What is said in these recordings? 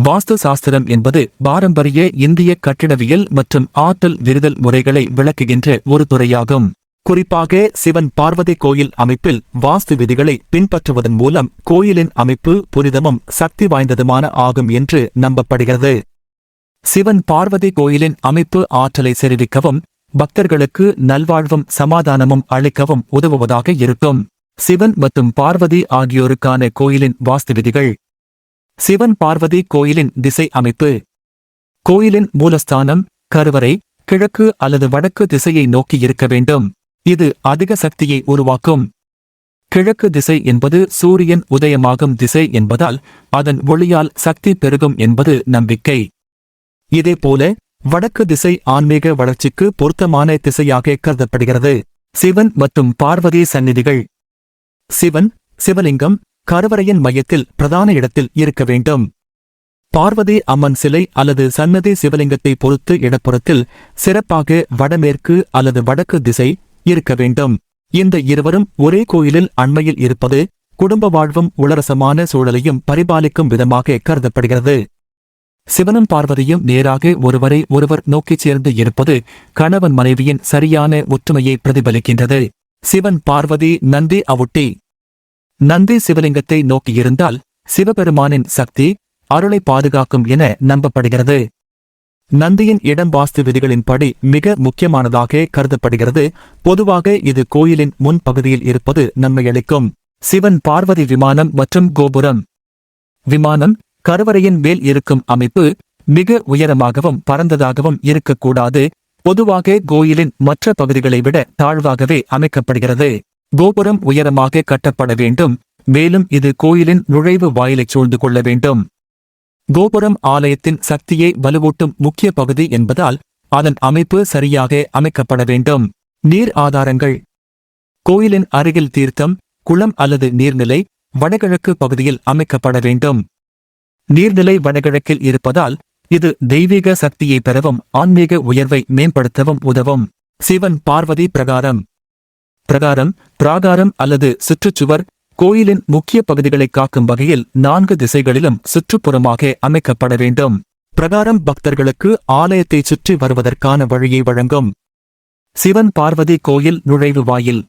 வாஸ்து சாஸ்திரம் என்பது பாரம்பரிய இந்திய கட்டிடவியல் மற்றும் ஆற்றல் விரிதல் முறைகளை விளக்குகின்ற ஒரு துறையாகும். குறிப்பாக சிவன் பார்வதி கோயில் அமைப்பில் வாஸ்து விதிகளை பின்பற்றுவதன் மூலம் கோயிலின் அமைப்பு புனிதமும் சக்தி வாய்ந்ததுமான ஆகும் என்று நம்பப்படுகிறது. சிவன் பார்வதி கோயிலின் அமைப்பு ஆற்றலை செறிவிக்கவும் பக்தர்களுக்கு நல்வாழ்வும் சமாதானமும் அளிக்கவும் உதவுவதாக இருக்கும். சிவன் மற்றும் பார்வதி ஆகியோருக்கான கோயிலின் வாஸ்து விதிகள். சிவன் பார்வதி கோயிலின் திசை அமைப்பு. கோயிலின் மூலஸ்தானம் கருவறை கிழக்கு அல்லது வடக்கு திசையை நோக்கி இருக்க வேண்டும். இது அதிக சக்தியை உருவாக்கும். கிழக்கு திசை என்பது சூரியன் உதயமாகும் திசை என்பதால் அதன் ஒளியால் சக்தி பெருகும் என்பது நம்பிக்கை. இதேபோல வடக்கு திசை ஆன்மீக வளர்ச்சிக்கு பொருத்தமான திசையாக கருதப்படுகிறது. சிவன் மற்றும் பார்வதி சந்நிதிகள். சிவன் சிவலிங்கம் கருவறையின் மையத்தில் பிரதான இடத்தில் இருக்க வேண்டும். பார்வதி அம்மன் சிலை அல்லது சன்னதி சிவலிங்கத்தை பொறுத்து இடப்புறத்தில் சிறப்பாக வடமேற்கு அல்லது வடக்கு திசை இருக்க வேண்டும். இந்த இருவரும் ஒரே கோயிலில் அண்மையில் இருப்பது குடும்ப வாழ்வும் உளரசமான சூழலையும் பரிபாலிக்கும் விதமாக கருதப்படுகிறது. சிவனும் பார்வதியும் நேராக ஒருவரை ஒருவர் நோக்கிச் சேர்ந்து இருப்பது கணவன் மனைவியின் சரியான ஒற்றுமையை பிரதிபலிக்கின்றது. சிவன் பார்வதி நந்தி அவுட்டி. நந்தி சிவலிங்கத்தை நோக்கியிருந்தால் சிவபெருமானின் சக்தி அருளை பாதுகாக்கும் என நம்பப்படுகிறது. நந்தியின் இடம் வாஸ்து விதிகளின்படி மிக முக்கியமானதாக கருதப்படுகிறது. பொதுவாக இது கோயிலின் முன் பகுதியில் இருப்பது நன்மையளிக்கும். சிவன் பார்வதி விமானம் மற்றும் கோபுரம். விமானம் கருவறையின் மேல் இருக்கும் அமைப்பு மிக உயரமாகவும் பரந்ததாகவும் இருக்கக்கூடாது. பொதுவாக கோயிலின் மற்ற பகுதிகளை விட தாழ்வாகவே அமைக்கப்படுகிறது. கோபுரம் உயரமாக கட்டப்பட வேண்டும். மேலும் இது கோயிலின் நுழைவு வாயிலைச் சூழ்ந்து கொள்ள வேண்டும். கோபுரம் ஆலயத்தின் சக்தியை வலுவூட்டும் முக்கிய பகுதி என்பதால் அதன் அமைப்பு சரியாக அமைக்கப்பட வேண்டும். நீர் ஆதாரங்கள். கோயிலின் அருகில் தீர்த்தம் குளம் அல்லது நீர்நிலை வடகிழக்கு பகுதியில் அமைக்கப்பட வேண்டும். நீர்நிலை வடகிழக்கில் இருப்பதால் இது தெய்வீக சக்தியை பெறவும் ஆன்மீக உயர்வை மேம்படுத்தவும் உதவும். சிவன் பார்வதி பிரகாரம். பிராகாரம் அல்லது சுற்றுச்சுவர் கோயிலின் முக்கிய பகுதிகளை காக்கும் வகையில் 4 திசைகளிலும் சுற்றுப்புறமாக அமைக்கப்பட வேண்டும். பிரகாரம் பக்தர்களுக்கு ஆலயத்தை சுற்றி வருவதற்கான வழியை வழங்கும். சிவன் பார்வதி கோயில் நுழைவு வாயில்.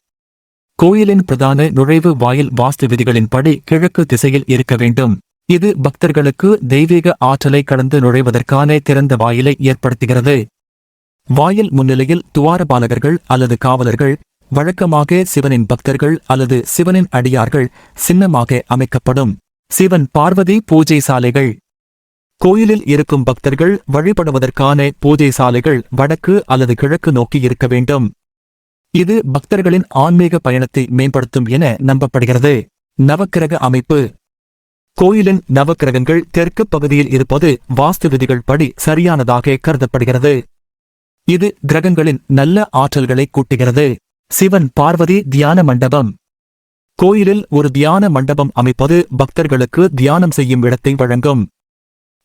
கோயிலின் பிரதான நுழைவு வாயில் வாஸ்து விதிகளின்படி கிழக்கு திசையில் இருக்க வேண்டும். இது பக்தர்களுக்கு தெய்வீக ஆற்றலை கடந்து நுழைவதற்கான திறந்த வாயிலை ஏற்படுத்துகிறது. வாயில் முன்னிலையில் துவாரபாலகர்கள் அல்லது காவலர்கள், வழக்கமாக சிவனின் பக்தர்கள் அல்லது சிவனின் அடியார்கள் சின்னமாக அமைக்கப்படும். சிவன் பார்வதி பூஜை சாலைகள். கோயிலில் இருக்கும் பக்தர்கள் வழிபடுவதற்கான பூஜை சாலைகள் வடக்கு அல்லது கிழக்கு நோக்கி இருக்க வேண்டும். இது பக்தர்களின் ஆன்மீக பயணத்தை மேம்படுத்தும் என நம்பப்படுகிறது. நவக்கிரக அமைப்பு. கோயிலின் நவக்கிரகங்கள் தெற்கு பகுதியில் இருப்பது வாஸ்து விதிகள் படி சரியானதாக கருதப்படுகிறது. இது கிரகங்களின் நல்ல ஆற்றல்களை கூட்டுகிறது. சிவன் பார்வதி தியான மண்டபம். கோயிலில் ஒரு தியான மண்டபம் அமைப்பது பக்தர்களுக்கு தியானம் செய்யும் இடத்தை வழங்கும்.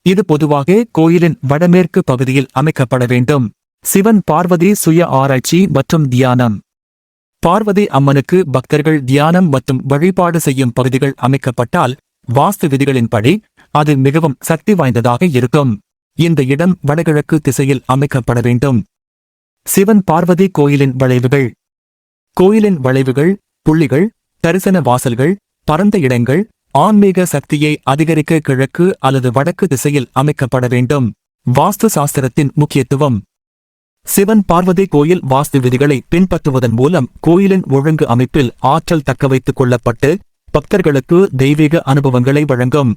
இது பொதுவாக கோயிலின் வடமேற்கு பகுதியில் அமைக்கப்பட வேண்டும். சிவன் பார்வதி சுய ஆராய்ச்சி மற்றும் தியானம். பார்வதி அம்மனுக்கு பக்தர்கள் தியானம் மற்றும் வழிபாடு செய்யும் பகுதிகள் அமைக்கப்பட்டால் வாஸ்து விதிகளின்படி அது மிகவும் சக்தி வாய்ந்ததாக இருக்கும். இந்த இடம் வடகிழக்கு திசையில் அமைக்கப்பட வேண்டும். சிவன் பார்வதி கோயிலின் வளைவுகள். கோயிலின் வளைவுகள், புள்ளிகள், தரிசன வாசல்கள், பரந்த இடங்கள் ஆன்மீக சக்தியை அதிகரிக்க கிழக்கு அல்லது வடக்கு திசையில் அமைக்கப்பட வேண்டும். வாஸ்து சாஸ்திரத்தின் முக்கியத்துவம். சிவன் பார்வதி கோயில் வாஸ்து விதிகளை பின்பற்றுவதன் மூலம் கோயிலின் ஒழுங்கு அமைப்பில் ஆற்றல் தக்கவைத்துக் கொள்ளப்பட்டு பக்தர்களுக்கு தெய்வீக அனுபவங்களை வழங்கும்.